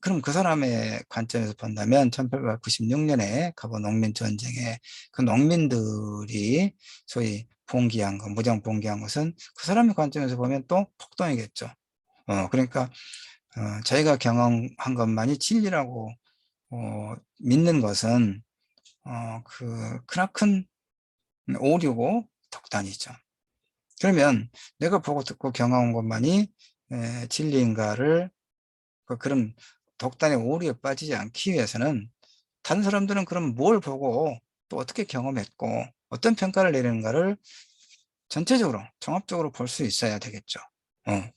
그럼 그 사람의 관점에서 본다면 1896년에 가보 농민전쟁에 그 농민들이 소위 봉기한 것, 무장 봉기한 것은 그 사람의 관점에서 보면 또 폭동이겠죠. 그러니까 자기가 경험한 것만이 진리라고 믿는 것은 크나큰 오류고 독단이죠. 그러면 내가 보고 듣고 경험한 것만이 진리인가를, 그런 독단의 오류에 빠지지 않기 위해서는 다른 사람들은 그럼 뭘 보고 또 어떻게 경험했고 어떤 평가를 내리는가를 전체적으로 종합적으로 볼 수 있어야 되겠죠. 어.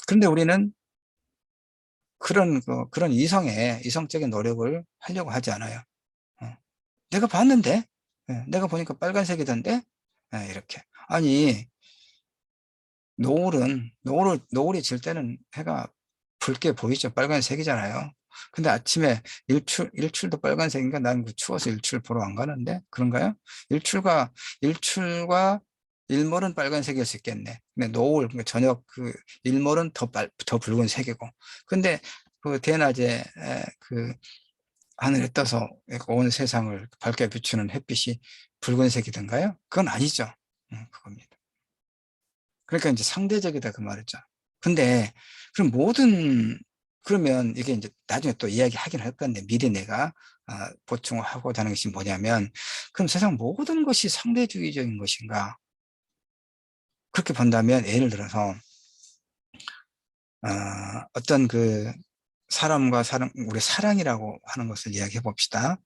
그런데 우리는 그런 이성적인 노력을 하려고 하지 않아요. 내가 봤는데, 예, 내가 보니까 빨간색이던데, 예, 이렇게. 아니, 노을이 질 때는 해가 붉게 보이죠. 빨간색이잖아요. 근데 아침에 일출도 빨간색인가? 난 그 추워서 일출 보러 안 가는데, 그런가요? 일출과 일몰은 빨간색일 수 있겠네. 근데 노을, 그러니까 저녁 그 일몰은 더 붉은색이고. 근데 그 대낮에 그 하늘에 떠서 온 세상을 밝게 비추는 햇빛이 붉은색이던가요? 그건 아니죠. 그겁니다. 그러니까 이제 상대적이다 그 말이죠. 근데 그럼 그러면 이게 이제 나중에 또 이야기하긴 할 건데 미리 내가 보충하고자 하는 것이 뭐냐면, 그럼 세상 모든 것이 상대주의적인 것인가? 그렇게 본다면 예를 들어서 어떤 그 사람과 사람, 우리 사랑이라고 하는 것을 이야기해 봅시다.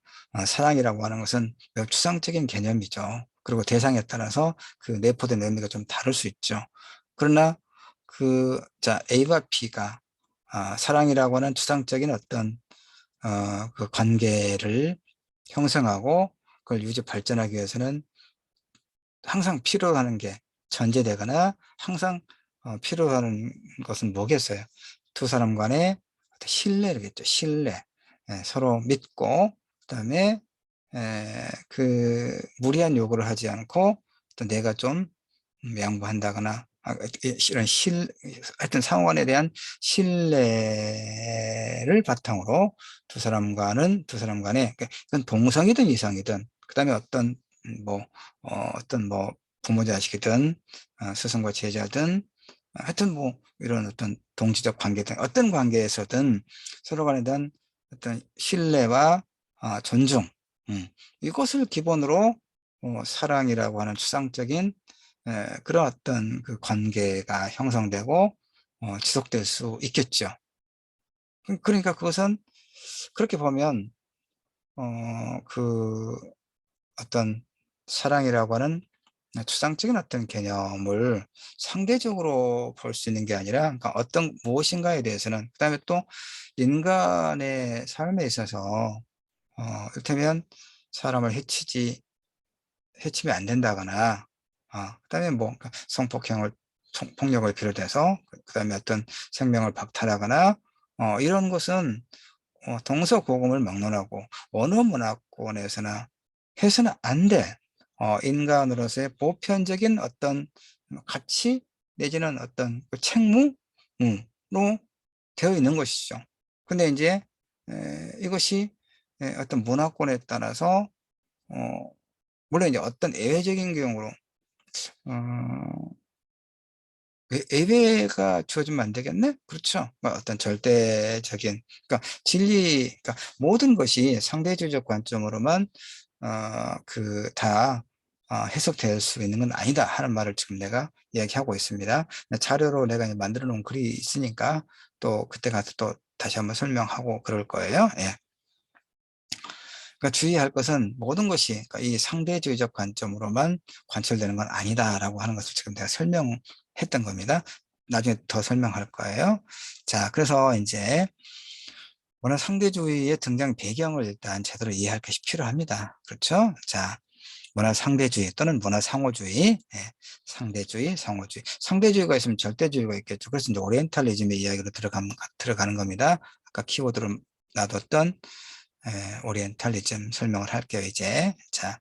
사랑이라고 하는 것은 매우 추상적인 개념이죠. 그리고 대상에 따라서 그 내포된 의미가 좀 다를 수 있죠. 그러나 자, A와 B가 사랑이라고 하는 추상적인 어떤 그 관계를 형성하고 그걸 유지 발전하기 위해서는 항상 필요하는 게 전제되거나 항상 필요하는 것은 뭐겠어요? 두 사람 간의 어떤 신뢰겠죠. 신뢰. 예, 서로 믿고, 그다음에 그 무리한 요구를 하지 않고 또 내가 좀 양보한다거나 이런 하여튼 상호간에 대한 신뢰를 바탕으로 두 사람 간에, 그러니까 이건 동성이든 이성이든, 그다음에 뭐 어떤 뭐 부모 자식이든 스승과 제자든, 하여튼 뭐 이런 어떤 동지적 관계든 어떤 관계에서든 서로 간에 대한 어떤 신뢰와 존중, 이것을 기본으로 사랑이라고 하는 추상적인 그런 어떤 그 관계가 형성되고 지속될 수 있겠죠. 그러니까 그것은 그렇게 보면 그 어떤 사랑이라고 하는 추상적인 어떤 개념을 상대적으로 볼 수 있는 게 아니라, 그러니까 어떤 무엇인가에 대해서는, 그다음에 또 인간의 삶에 있어서 이를테면 사람을 해치면 안 된다거나, 그다음에 뭐 그러니까 폭력을 비롯해서 그다음에 어떤 생명을 박탈하거나 이런 것은 동서고금을 막론하고 어느 문화권에서나 해서는 안 돼. 인간으로서의 보편적인 어떤 가치 내지는 어떤 그 책무로 되어 있는 것이죠. 근데 이제 이것이 어떤 문화권에 따라서 어, 물론 이제 어떤 예외적인 경우로 예외가 주어지면 안 되겠네? 그렇죠. 뭐 어떤 절대적인, 그러니까 그러니까 모든 것이 상대주의적 관점으로만, 다 해석될 수 있는 건 아니다 하는 말을 지금 내가 이야기하고 있습니다. 자료로 내가 만들어 놓은 글이 있으니까 또 그때 가서 또 다시 한번 설명하고 그럴 거예요. 예. 그러니까 주의할 것은 모든 것이, 그러니까 이 상대주의적 관점으로만 관철되는 건 아니다라고 하는 것을 지금 내가 설명했던 겁니다. 나중에 더 설명할 거예요. 자, 그래서 이제 문화 상대주의의 등장 배경을 일단 제대로 이해할 것이 필요합니다. 그렇죠? 자, 문화 상대주의 또는 문화 상호주의, 예, 상대주의, 상호주의. 상대주의가 있으면 절대주의가 있겠죠. 그래서 이제 오리엔탈리즘의 이야기로 들어가는 겁니다. 아까 키워드로 놔뒀던 오리엔탈리즘 설명을 할게요, 이제. 자,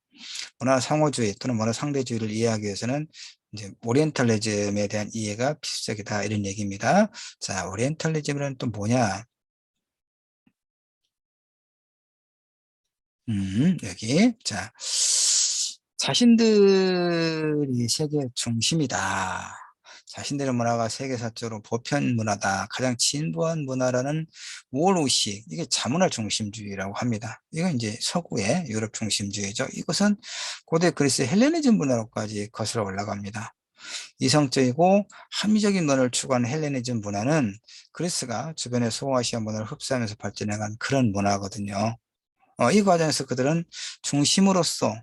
문화 상호주의 또는 문화 상대주의를 이해하기 위해서는 이제 오리엔탈리즘에 대한 이해가 필수적이다, 이런 얘기입니다. 자, 오리엔탈리즘은 또 뭐냐? 여기. 자, 자신들이 세계 중심이다. 자신들의 문화가 세계사적으로 보편 문화다. 가장 진보한 문화라는 우월의식, 이게 자문화 중심주의라고 합니다. 이건 이제 서구의 유럽 중심주의죠. 이것은 고대 그리스 헬레니즘 문화로까지 거슬러 올라갑니다. 이성적이고 합리적인 문화를 추구하는 헬레니즘 문화는 그리스가 주변의 소아시아 문화를 흡수하면서 발전해간 그런 문화거든요. 이 과정에서 그들은 중심으로서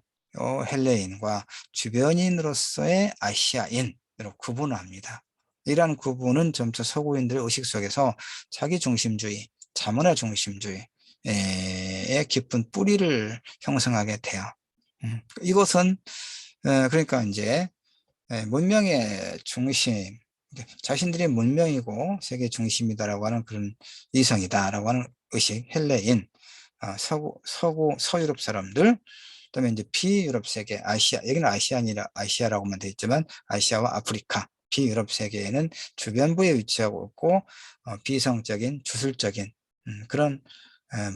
헬레인과 주변인으로서의 아시아인으로 구분합니다. 이러한 구분은 점차 서구인들의 의식 속에서 자기 중심주의, 자문화 중심주의, 깊은 뿌리를 형성하게 돼요. 이것은 그러니까 이제 문명의 중심, 자신들이 문명이고 세계 중심이다라고 하는 그런 이성이다라고 하는 의식, 헬레인, 서유럽 사람들, 그다음에 이제 비유럽 세계, 아시아, 여기는 아시아라고만 되어 있지만 아시아와 아프리카, 비유럽 세계에는 주변부에 위치하고 있고 비성적인 주술적인 그런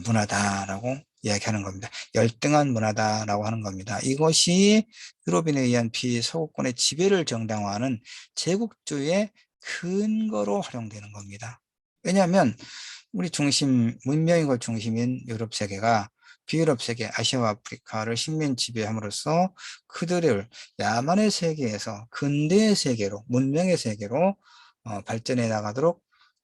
문화다라고 이야기하는 겁니다. 열등한 문화다라고 하는 겁니다. 이것이 유럽인에 의한 비서구권의 지배를 정당화하는 제국주의의 근거로 활용되는 겁니다. 왜냐하면 우리 문명이고 중심인 유럽 세계가 비유럽 세계, 아시아와 아프리카를 식민 지배함으로써 그들을 야만의 세계에서 근대의 세계로, 문명의 세계로 발전해 나가도록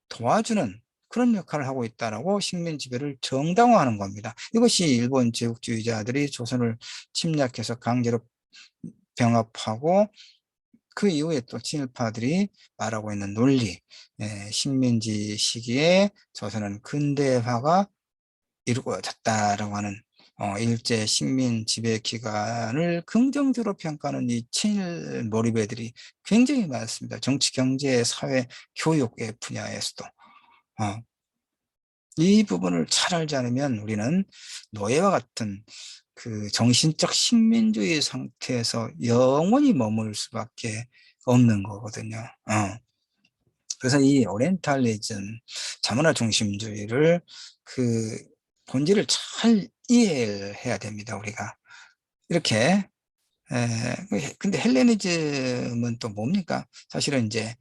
도와주는 그런 역할을 하고 있다라고 식민 지배를 정당화하는 겁니다. 이것이 일본 제국주의자들이 조선을 침략해서 강제로 병합하고 그 이후에 또 친일파들이 말하고 있는 논리, 식민지 시기에 조선은 근대화가 이루어졌다라고 하는 일제 식민 지배 기간을 긍정적으로 평가하는 이 친일 몰입애들이 굉장히 많습니다. 정치, 경제, 사회, 교육의 분야에서도. 이 부분을 잘 알지 않으면 우리는 노예와 같은 그 정신적 식민주의 상태에서 영원히 머물 수밖에 없는 거거든요. 그래서 이 오리엔탈리즘, 자문화 중심주의를 그 본질을 잘 이해해야 됩니다, 우리가. 이렇게, 근데 헬레니즘은 또 뭡니까? 사실은 이제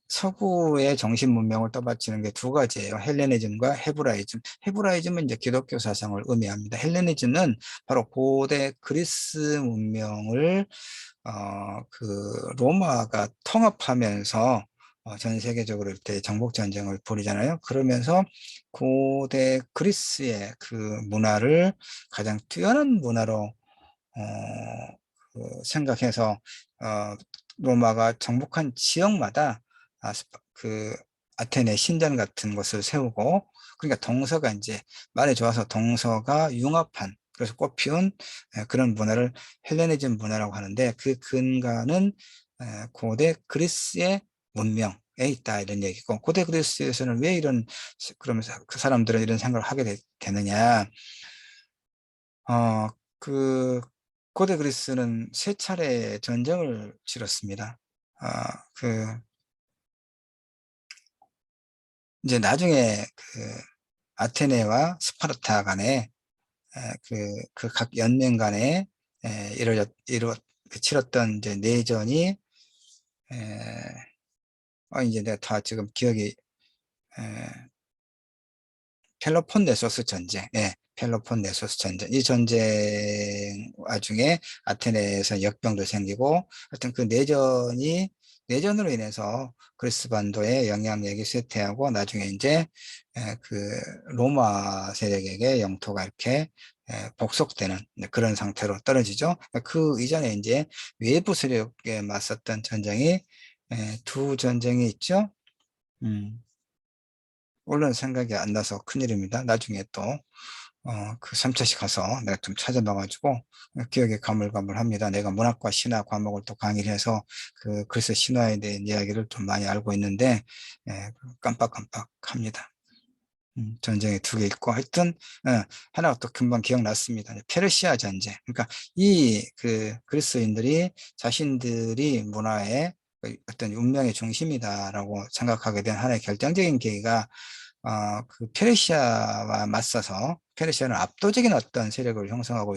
서구의 정신 문명을 떠받치는 게 두 가지예요. 헬레니즘과 헤브라이즘. 헤브라이즘은 이제 기독교 사상을 의미합니다. 헬레니즘은 바로 고대 그리스 문명을 로마가 통합하면서 전 세계적으로 이렇게 정복 전쟁을 벌이잖아요. 그러면서 고대 그리스의 그 문화를 가장 뛰어난 문화로 생각해서 로마가 정복한 지역마다 그 아테네 신전 같은 것을 세우고, 그러니까 동서가 이제 말이 좋아서 동서가 융합한, 그래서 꽃피운 그런 문화를 헬레니즘 문화라고 하는데, 그 근간은 고대 그리스의 문명에 있다 이런 얘기고, 고대 그리스에서는 왜 이런, 그러면서 그 사람들은 이런 생각을 하게 되느냐. 어, 그 고대 그리스는 세 차례 전쟁을 치렀습니다. 그 이제 나중에 그 아테네와 스파르타 간에 그 각 연맹 간에 치렀던 이제 내전이 이제 내가 다 지금 기억이 에, 펠로폰네소스 전쟁, 펠로폰네소스 전쟁. 이 전쟁 와중에 아테네에서 역병도 생기고, 하여튼 그 내전으로 인해서 그리스 반도에 영향력이 쇠퇴하고, 나중에 이제 그 로마 세력에게 영토가 이렇게 복속되는 그런 상태로 떨어지죠. 그 이전에 이제 외부 세력에 맞섰던 전쟁이 두 전쟁이 있죠. 음. 물론 생각이 안 나서 큰일입니다. 나중에 또, 그 3차씩 가서 내가 좀 찾아봐가지고, 기억에 가물가물합니다. 내가 문학과 신화 과목을 또 강의를 해서 그 그리스 신화에 대한 이야기를 좀 많이 알고 있는데, 깜빡깜빡합니다. 전쟁이 두 개 있고, 하여튼, 하나가 또 금방 기억났습니다. 페르시아 전쟁. 그러니까 이 그리스인들이 자신들이 문화의 어떤 운명의 중심이다라고 생각하게 된 하나의 결정적인 계기가 그 페르시아와 맞서서, 페르시아는 압도적인 어떤 세력을 형성하고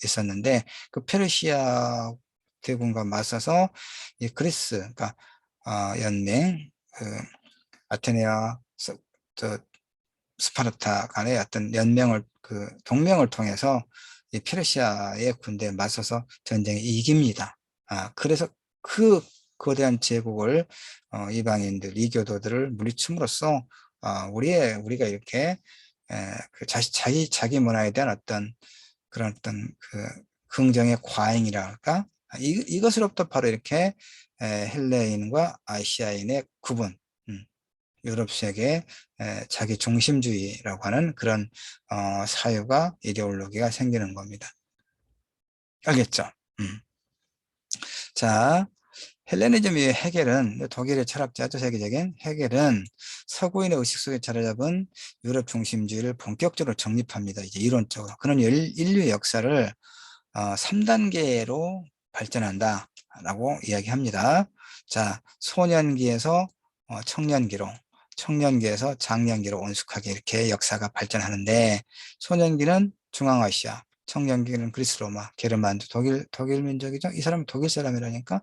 있었는데, 그 페르시아 대군과 맞서서 이 그리스, 그러니까 연맹, 아테네와 스파르타 간의 어떤 동맹을 통해서 이 페르시아의 군대에 맞서서 전쟁에 이깁니다. 그래서 그 거대한 제국을 이방인들, 이교도들을 물리침으로써 우리가 이렇게 자기 문화에 대한 어떤 그런 어떤 긍정의 과잉이라 할까? 이것으로부터 바로 이렇게 헬레인과 아시아인의 구분, 음, 유럽 세계 자기 중심주의라고 하는 그런 사유가 이데올로기가 생기는 겁니다. 알겠죠? 음. 자, 헬레니즘 이후 헤겔은 독일의 철학자죠. 세계적인 헤겔은 서구인의 의식 속에 자리 잡은 유럽 중심주의를 본격적으로 정립합니다. 이제 이론적으로. 그는 인류의 역사를 3단계로 발전한다라고 이야기합니다. 자, 소년기에서 청년기로, 청년기에서 장년기로 온숙하게 이렇게 역사가 발전하는데, 소년기는 중앙아시아, 청년기는 그리스 로마, 게르만족, 독일 민족이죠. 이 사람은 독일 사람이라니까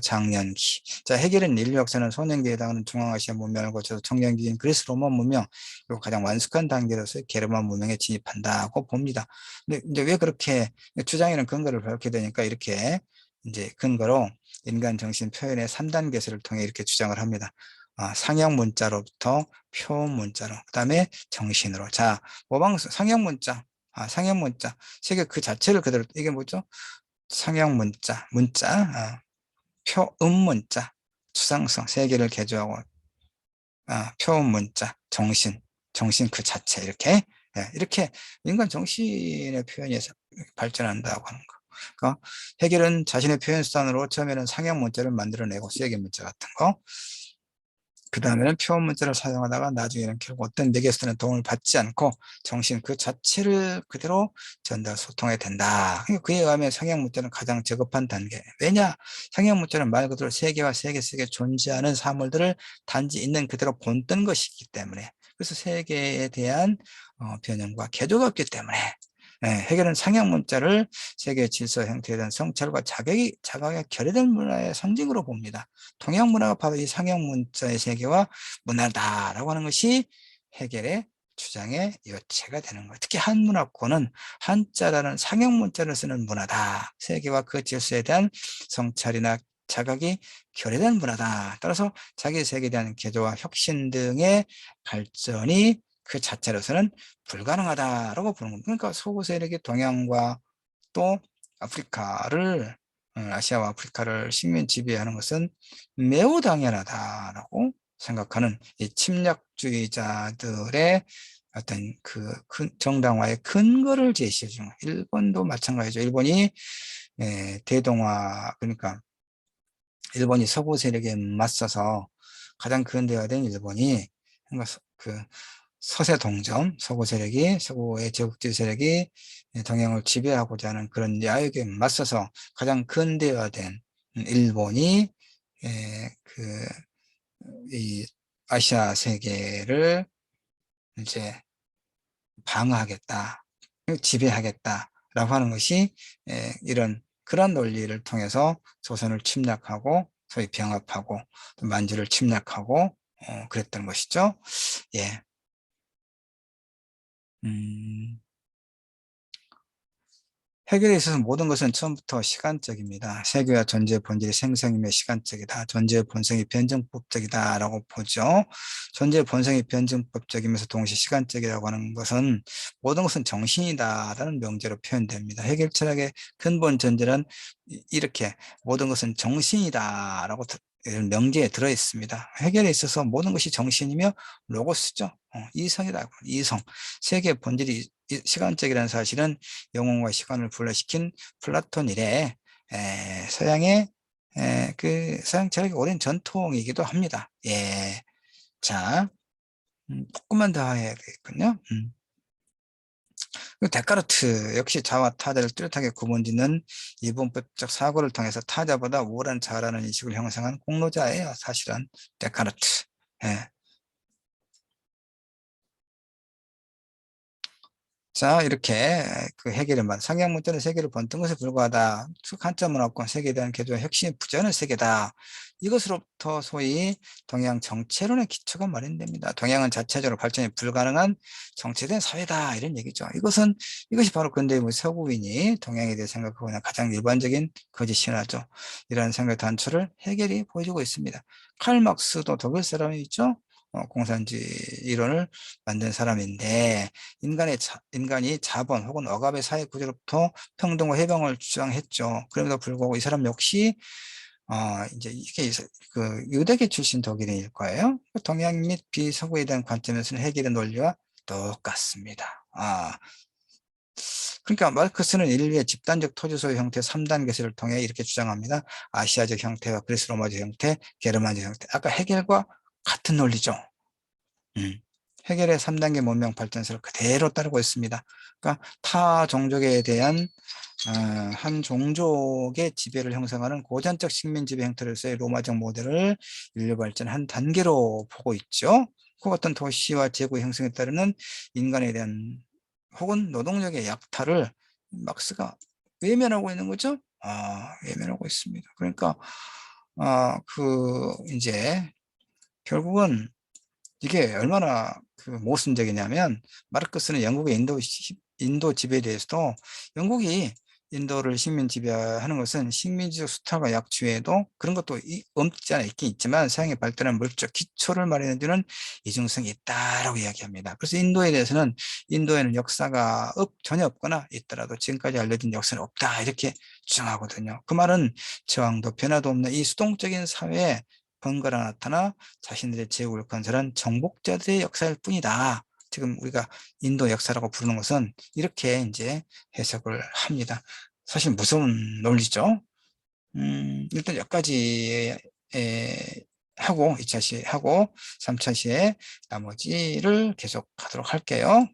장년기. 자, 해결은 인류 역사는 소년기에 해당하는 중앙아시아 문명을 거쳐서 청년기인 그리스 로마 문명, 그리고 가장 완숙한 단계로서 게르만 문명에 진입한다고 봅니다. 근데 이제 왜 그렇게 주장에는 근거를 밝게 되니까 이렇게 이제 근거로 인간 정신 표현의 3단계설을 통해 이렇게 주장을 합니다. 상형 문자로부터 표현 문자로, 그 다음에 정신으로. 자, 상형 문자, 상형 문자. 세계 그 자체를 그대로, 이게 뭐죠? 상형 문자, 표음 문자, 추상성, 세계를 개조하고, 표현 문자, 정신 그 자체, 이렇게, 이렇게 인간 정신의 표현에서 발전한다고 하는 거. 그러니까 해결은 자신의 표현 수단으로 처음에는 상형 문자를 만들어내고 세계 문자 같은 거, 그 다음에는 표현 문자를 사용하다가 나중에는 결국 어떤 매개수는 도움을 받지 않고 정신 그 자체를 그대로 전달 소통해야 된다. 그러니까 그에 의하면 상형 문자는 가장 저급한 단계. 왜냐? 상형 문자는 말 그대로 세계와 세계 속에 존재하는 사물들을 단지 있는 그대로 본뜬 것이기 때문에, 그래서 세계에 대한 변형과 개조가 없기 때문에, 해결은 상형 문자를 세계 질서 형태에 대한 성찰과 자각의 결여된 문화의 상징으로 봅니다. 동양 문화가 바로 이 상형 문자의 세계와 문화다라고 하는 것이 해겔의 주장의 요체가 되는 거예요. 특히 한문화권은 한자라는 상형 문자를 쓰는 문화다. 세계와 그 질서에 대한 성찰이나 자각이 결여된 문화다. 따라서 자기 세계에 대한 개조와 혁신 등의 발전이 그 자체로서는 불가능하다라고 보는 겁니다. 그러니까 서구 세력이 동양과 또 아시아와 아프리카를 식민 지배하는 것은 매우 당연하다라고 생각하는 이 침략주의자들의 어떤 그 정당화의 근거를 제시해 주는 거예요. 일본도 마찬가지죠. 일본이 대동아, 그러니까 일본이 서구 세력에 맞서서 가장 근대화된 일본이, 그러니까 그 서세 동점, 서구의 제국주의 세력이 동양을 지배하고자 하는 그런 야욕에 맞서서 가장 근대화된 일본이 이 아시아 세계를 이제 방어하겠다, 지배하겠다라고 하는 것이 이런 그런 논리를 통해서 조선을 침략하고 소위 병합하고 만주를 침략하고 그랬던 것이죠. 예. 음. 해결에 있어서 모든 것은 처음부터 시간적입니다. 세계와 존재의 본질이 생성이며 시간적이다. 존재의 본성이 변증법적이다라고 보죠. 존재의 본성이 변증법적이면서 동시에 시간적이라고 하는 것은 모든 것은 정신이다라는 명제로 표현됩니다. 해결 철학의 근본 전제는 이렇게 모든 것은 정신이다라고 이런 명제에 들어 있습니다. 해결에 있어서 모든 것이 정신이며 로고스죠. 이성이다. 이성. 세계의 본질이 시간적이라는 사실은 영혼과 시간을 분리시킨 플라톤 이래 서양의 서양 철학의 오랜 전통이기도 합니다. 예. 자, 조금만 더 해야 되겠군요. 데카르트 역시 자와 타자를 뚜렷하게 구분짓는 이분법적 사고를 통해서 타자보다 우월한 자라는 인식을 형성한 공로자예요. 사실은 데카르트. 예. 자, 이렇게 그 해결의 맛, 상형 문자는 세계를 번뜬 것에 불과하다. 한점은 없고 세계에 대한 개조와 혁신이 부재하는 세계다. 이것으로부터 소위 동양 정체론의 기초가 마련됩니다. 동양은 자체적으로 발전이 불가능한 정체된 사회다. 이런 얘기죠. 이것이 바로 근대의 서구인이 동양에 대해 생각하고 있는 가장 일반적인 거짓 신화죠. 이러한 생각 단초를 해결이 보여주고 있습니다. 칼 막스도 독일 사람이죠. 공산주의 이론을 만든 사람인데, 인간이 자본 혹은 억압의 사회 구조로부터 평등과 해방을 주장했죠. 그럼에도 불구하고 이 사람 역시 이제 이게 그 유대계 출신 독일인일 거예요. 그 동양 및 비서구에 대한 관점에서는 해결의 논리와 똑같습니다. 그러니까 마르크스는 인류의 집단적 토지 소유 형태 3단계설을 통해 이렇게 주장합니다. 아시아적 형태와 그리스 로마적 형태, 게르만적 형태. 아까 해겔과 같은 논리죠. 해겔의 3단계 문명 발전설을 그대로 따르고 있습니다. 그러니까 타 종족에 대한 한 종족의 지배를 형성하는 고전적 식민 지배 형태로서의 로마적 모델을 인류 발전 한 단계로 보고 있죠. 그 어떤 도시와 제국 형성에 따르는 인간에 대한 혹은 노동력의 약탈을 막스가 외면하고 있는 거죠. 외면하고 있습니다. 그러니까 이제 결국은 이게 얼마나 그 모순적이냐면 마르크스는 영국의 인도 지배에 대해서도 영국이 인도를 식민 지배하는 것은 식민지적 수탈과 약취에도 그런 것도 없지 않아 있긴 있지만 서양의 발달한 물적 기초를 마련해주는 이중성이 있다라고 이야기합니다. 그래서 인도에 대해서는 인도에는 역사가 전혀 없거나 있더라도 지금까지 알려진 역사는 없다 이렇게 주장하거든요. 그 말은 저항도 변화도 없는 이 수동적인 사회에 번갈아 나타나 자신들의 제국을 건설한 정복자들의 역사일 뿐이다. 지금 우리가 인도 역사라고 부르는 것은 이렇게 이제 해석을 합니다. 사실 무서운 논리죠. 일단 여기까지 하고 2차 시 하고 3차 시에 나머지를 계속 하도록 할게요.